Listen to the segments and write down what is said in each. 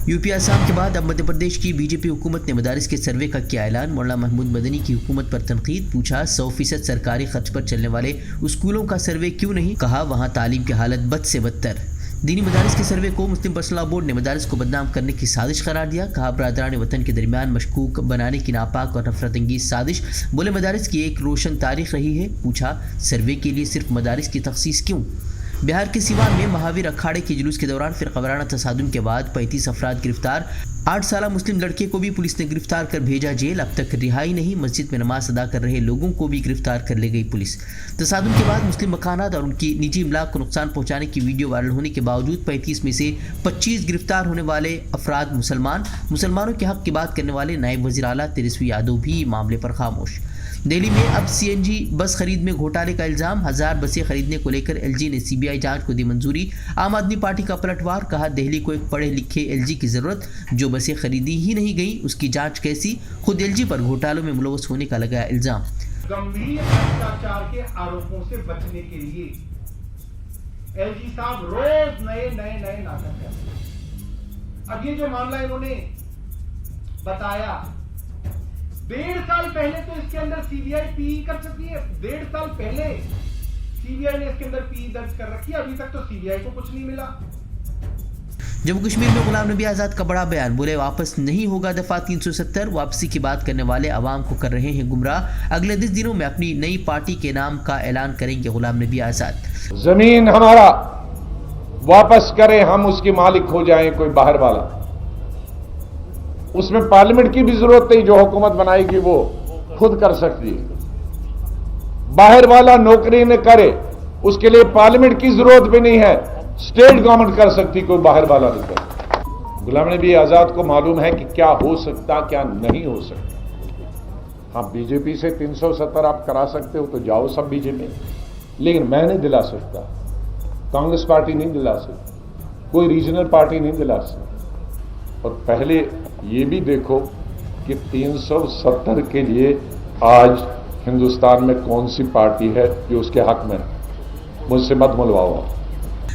UP Assam के बाद अब मध्य प्रदेश की बीजेपी हुकूमत ने मदारिस के सर्वे का किया ऐलान। मौलाना महमूद मदनी की हुकूमत पर तनकीद, पूछा 100% सरकारी खर्च पर चलने वाले स्कूलों का सर्वे क्यों नहीं, कहा वहां तालीम की हालत बद से बदतर। दीनी मदारिस के सर्वे को मुस्लिम पर्सनल लॉ बोर्ड ने मदारिस को बदनाम करने की साजिश करार दिया। कहा बरादरान वतन के दरमियान मशकूक बनाने की नापाक और नफरत अंगीज साजिश। बोले मदारिस की एक रोशन तारीख रही है। पूछा सर्वे के लिए सिर्फ मदारिस की तखसीस क्यों। बिहार के सिवान में महावीर अखाड़े के जुलूस के दौरान फिरकावाराना तसादुम के बाद 35 अफराद गिरफ्तार। 8 साला मुस्लिम लड़के को भी पुलिस ने गिरफ्तार कर भेजा जेल। अब तक रिहाई नहीं। मस्जिद में नमाज अदा कर रहे लोगों को भी गिरफ्तार कर ले गई पुलिस। तसादुम के बाद मुस्लिम मकानात और उनकी निजी इमलाक को नुकसान पहुंचाने की वीडियो वायरल होने के बावजूद 35 में से 25 गिरफ्तार होने वाले अफराद मुसलमानों के हक की बात करने वाले नायब वज़ीर आला तेजस्वी यादव भी मामले पर खामोश। दिल्ली में अब CNG बस खरीद में घोटाले का इल्जाम। 1000 बसें खरीदने को लेकर LG ने CBI जांच को दी मंजूरी। आम आदमी पार्टी का पलटवार, कहा दिल्ली को एक पढ़े लिखे LG की जरूरत, जो बसें खरीदी ही नहीं गई उसकी जांच कैसी। खुद LG पर घोटालों में मुलव्वस होने का लगाया इल्जाम। गंभीर भ्रष्टाचार के आरोपों से बचने के लिए LG साहब रोज नए नाटक करते हैं। अब ये जो मामला इन्होंने बताया, 1.5 साल पहले तो इसके अंदर CBI PE कर सकती है। 1.5 साल पहले CBI ने इसके अंदर PE दर्ज कर रखी है। अभी तक तो CBI को कुछ नहीं मिला। जम्मू कश्मीर में गुलाम नबी आज़ाद का बड़ा बयान। बोले वापस नहीं होगा दफा 370। वापसी की बात करने वाले अवाम को कर रहे हैं गुमराह। अगले 10 दिनों में अपनी नई पार्टी के नाम का ऐलान करेंगे गुलाम नबी आज़ाद। जमीन हमारा वापस करें, हम उसके मालिक हो जाएं कोई बाहर वाला। उसमें पार्लियामेंट की भी जरूरत नहीं, जो हुकूमत बनाएगी वो खुद कर सकती है। बाहर वाला नौकरी न करे, उसके लिए पार्लियामेंट की जरूरत भी नहीं है, स्टेट गवर्नमेंट कर सकती, कोई बाहर वाला नहीं कर। गुलाम नबी आजाद को मालूम है कि क्या हो सकता क्या नहीं हो सकता। हाँ, बीजेपी से 370 आप करा सकते हो तो जाओ सब बीजेपी, लेकिन मैं नहीं दिला सकता, कांग्रेस पार्टी नहीं दिला सकती, कोई रीजनल पार्टी नहीं दिला सकती। और पहले ये भी देखो कि 370 के लिए आज हिंदुस्तान में कौन सी पार्टी है जो उसके हक में है। मुझसे मत बुलवाओ।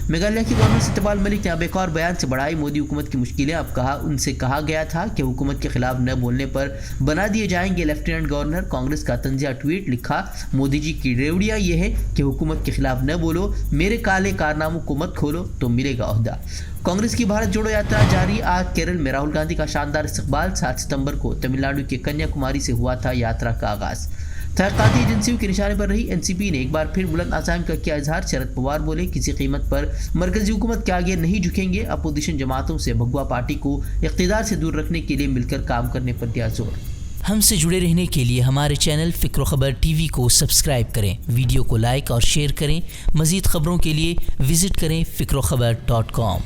मेघालय की गवर्नर सत्यपाल मलिक ने अब एक और बयान से बढ़ाई मोदी हुकूमत की मुश्किलें। अब उनसे कहा गया था कि हुकूमत के खिलाफ न बोलने पर बना दिए जाएंगे लेफ्टिनेंट गवर्नर। कांग्रेस का तंजिया ट्वीट, लिखा मोदी जी की रेवड़िया ये है कि हुकूमत के खिलाफ न बोलो, मेरे काले कारनामों को मत खोलो तो मिलेगा ओहदा। कांग्रेस की भारत जोड़ो यात्रा जारी। आज केरल में राहुल गांधी का शानदार इस्तकबाल। 7 सितंबर को तमिलनाडु के कन्याकुमारी से हुआ था यात्रा का आगाज। तहकीकाती एजेंसियों के निशाने पर रही NCP ने एक बार फिर बुलंद आज़ाम का किया इजहार। शरद पवार बोले किसी कीमत पर मरकजी हुकूमत के आगे नहीं झुकेंगे। अपोजिशन जमातों से भगवा पार्टी को इख्तिदार से दूर रखने के लिए मिलकर काम करने पर दिया जोर। हमसे जुड़े रहने के लिए हमारे चैनल फ़िक्र खबर TV को सब्सक्राइब करें, वीडियो को लाइक और शेयर करें। मज़ीद खबरों के लिए विजिट करें फ़िक्रोखबर.com।